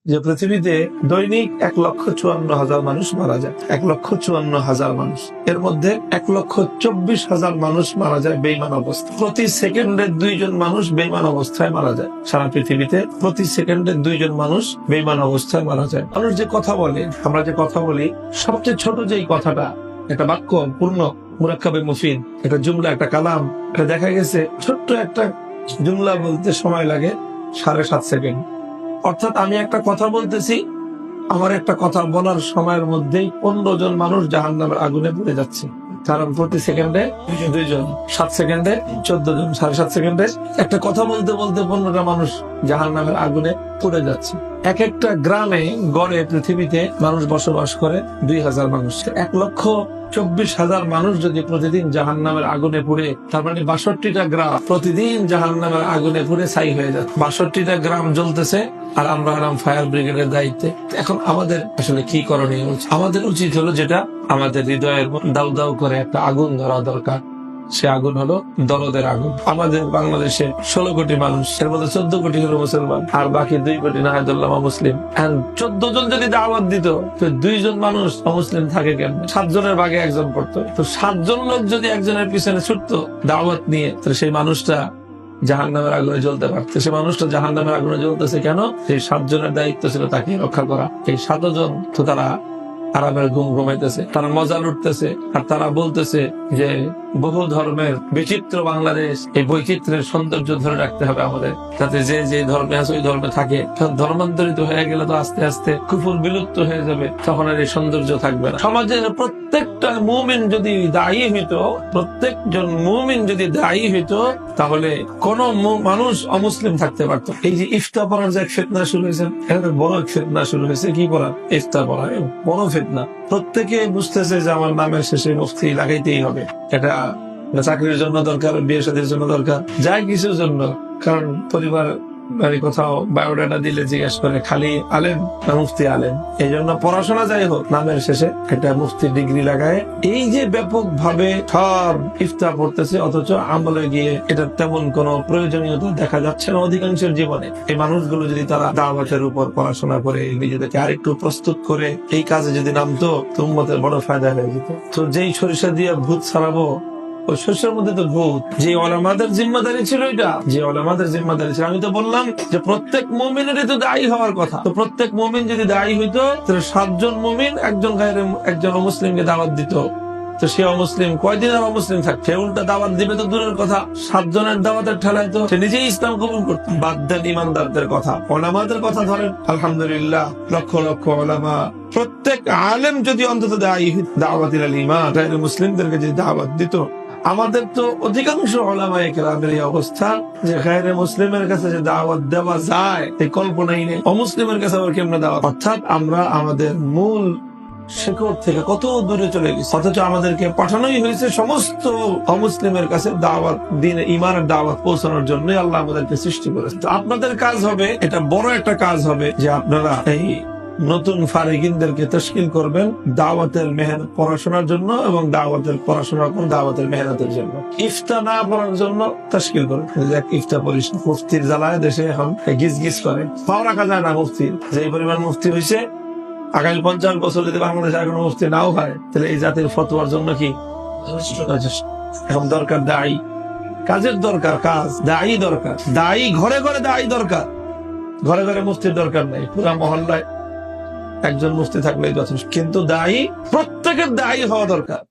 যে পৃথিবীতে দৈনিক 1,54,000 মানুষ মারা যায়। 1,54,000 মানুষ, এর মধ্যে 1,24,000 মানুষ মারা যায় বেঈমান অবস্থায়। প্রতি সেকেন্ডে 2 জন মানুষ বেঈমান অবস্থায় মারা যায়। সারা পৃথিবীতে প্রতি সেকেন্ডে 2 জন মানুষ বেঈমান অবস্থায় মারা যায়। মানুষ যে কথা বলে, আমরা যে কথা বলি, সবচেয়ে ছোট যেই কথাটা, একটা বাক্য পূর্ণ মুরাক্কাবে মুফিদ, একটা জুমলা, একটা কালাম, এটা দেখা গেছে ছোট্ট একটা জুমলা বলতে সময় লাগে 7.5 সেকেন্ড। অর্থাৎ আমি একটা কথা বলতেছি, আমার একটা কথা বলার সময়ের মধ্যেই 15 জন মানুষ জাহান্নামের আগুনে পুড়ে যাচ্ছে। কারণ প্রতি সেকেন্ডে 2 জন, 7 সেকেন্ডে 14 জন, 7.5 সেকেন্ডে একটা কথা বলতে বলতে 15টা মানুষ জাহান্নামের আগুনে পুড়ে যাচ্ছে। এক একটা গ্রামে গড়ে পৃথিবীতে মানুষ বসবাস করে 2,000 মানুষ। 1,24,000 মানুষ যদি প্রতিদিন জাহান্নামের আগুনে পুড়ে, তার মানে 62টা গ্রাম প্রতিদিন জাহান্নামের আগুনে পুড়ে ছাই হয়ে যাচ্ছে। 62টা গ্রাম জ্বলতেছে, আর আমরা হলাম ফায়ার ব্রিগেডের দায়িত্বে। এখন আমাদের আসলে কি করণীয়? আমাদের উচিত হলো, যেটা আমাদের হৃদয়ের দাউ দাউ করে একটা আগুন ধরা দরকার, সে আগুন হলো দরদের আগুন। আমাদের বাংলাদেশে 16 কোটি মানুষ, এর মধ্যে 14 কোটি হলো মুসলমান, আর বাকি 2 কোটি নাহাদুল্লাহ মুসলিম। 14 জন যদি দাওয়াত দিত, তো 2 জন মানুষ অমুসলিম থাকে কেন? 7 জনের ভাগে 1 জন পড়তো। তো 7 জন লোক যদি একজনের পিছনে ছুটতো দাওয়াত নিয়ে, তো সেই মানুষটা জাহান্নামের আগুনে জ্বলতে পারতো। সে মানুষটা জাহান্নামের আগুনে জ্বলতেছে কেন? সেই 7 জনের দায়িত্ব ছিল তাকে রক্ষা করা। এই 7 জন তো তারা আরামের ঘুম ঘুমাইতেছে, তারা মজা লুটতেছে, আর তারা বলতেছে যে বহু ধর্মের বিচিত্র বাংলাদেশ, এই বৈচিত্র্যের সৌন্দর্য ধরে রাখতে হবে আমাদের, যাতে যে যে ধর্মে আছে ওই ধর্মে থাকে। ধর্মান্তরিত হয়ে গেলে তো আস্তে আস্তে কুফর বিলুপ্ত হয়ে যাবে, তখন আর এই সৌন্দর্য থাকবে না। সমাজের প্রত্যেকটা মুমিন যদি দায়ী হইতো, প্রত্যেকজন মুমিন যদি দায়ী হইতো, তাহলে কোন মানুষ অমুসলিম থাকতে পারত। এই যে ইফতা পড়ার যে ফিতনা শুরু হয়েছে, এটা বড় ফিতনা শুরু হয়েছে। কি পড়া? ইফতা পড়া বড় ফিতনা। প্রত্যেকে বুঝতেছে যে আমার নামের শেষে মুফতি লাগাইতেই হবে। এটা চাকরির জন্য দরকার, বিয়ে শাদীর জন্য দরকার, যাই কিছুর জন্য। কারণ পরিবার কোথাও বায়োডাটা দিলে জিজ্ঞেস করে খালি আলেম না মুফতি আলেম। এই জন্য পড়াশোনা যাই হোক, নামের শেষে একটা মুফতি ডিগ্রি লাগায়। এই যে ব্যাপক ভাবে সব ইফতা পড়তেছে, অথচ আমলে গিয়ে এটা তেমন কোন প্রয়োজনীয়তা দেখা যাচ্ছে না অধিকাংশের জীবনে। এই মানুষগুলো যদি তারা দাওয়াতের উপর পড়াশোনা করে নিজেদেরকে আরেকটু প্রস্তুত করে এই কাজে যদি নামতো, তো উম্মতের বড় ফায়দা হয়ে যেত। তো যেই সরিষা দিয়ে ভূত ছাড়াবো, ওই শস্যের মধ্যে তো ভূত। যে ওলামাদের জিম্মাদারি ছিল, এটা যে ওলামাদের জিম্মাদারি ছিল। আমি তো বললাম যে প্রত্যেক মুমিনেরই তো দায়ী হওয়ার কথা। তো প্রত্যেক মুমিন যদি দায়ী হইতো, তাহলে 7 জন মুমিন একজন অমুসলিমকে দাওয়াত দিত, তো সে অমুসলিম কয়দিন আর অমুসলিম থাকছে? সে উল্টা দাওয়াত দিবে তো দূরের কথা, 7 জনের দাওয়াতের ঠেলায় তো সে নিজেই ইসলাম কবুল করত। বাদ দেন ইমানদারদের কথা, ওলামাদের কথা ধরেন। আলহামদুলিল্লাহ, লক্ষ লক্ষ ওলামা, প্রত্যেক আলেম যদি অন্তত দাওয়াতিল ঈমান গায়রে মুসলিমদেরকে যদি দাওয়াত দিত। আমাদের তো অধিকাংশ ওলামায়ে কেরামের এই অবস্থা যে গায়রে মুসলিমের কাছে যে দাওয়াত দেওয়া যায়, এই কল্পনাই নেই। অমুসলিমের কাছে আবার কেমনে দাওয়াত? অর্থাৎ আমরা আমাদের মূল শিকড় থেকে কত দূরে চলে গেছি, অথচ আমাদেরকে পাঠানোই হয়েছে সমস্ত অমুসলিমের কাছে দাওয়াত, দিনে ইমানের দাওয়াত পৌঁছানোর জন্য আল্লাহ আমাদেরকে সৃষ্টি করেছে। তো আপনাদের কাজ হবে, এটা বড় একটা কাজ হবে, যে আপনারা এই নতুন ফারিগিনদেরকে তশকিল করবেন দাওয়াতের মেহনত পড়াশোনার জন্য, এবং দাওয়াতের পড়াশোনার পর দাওয়াতের মেহনতের জন্য। ইফতা না পড়ার জন্য তশকিল করবেন। ইফতা পড়িস, মুফতির জ্বালায় দেশে এখন গিজ গিজ করে, পাও রাখা যায় না মুফতির। যে পরিমাণ মুফতি হয়েছে, আগামী 50 বছর যদি বাংলাদেশে এখন মুফতি নাও হয়, তাহলে এই জাতির ফতোয়ার জন্য কি এখন দরকার? দায়ী, কাজের দরকার, কাজ, দায়ী দরকার। দায়ী ঘরে ঘরে দায়ী দরকার, ঘরে ঘরে মুফতির দরকার নাই। পুরা মহল্লায় একজন মুফতি থাকলেই যথেষ্ট, কিন্তু দায়ী প্রত্যেকের দায়ী হওয়া দরকার।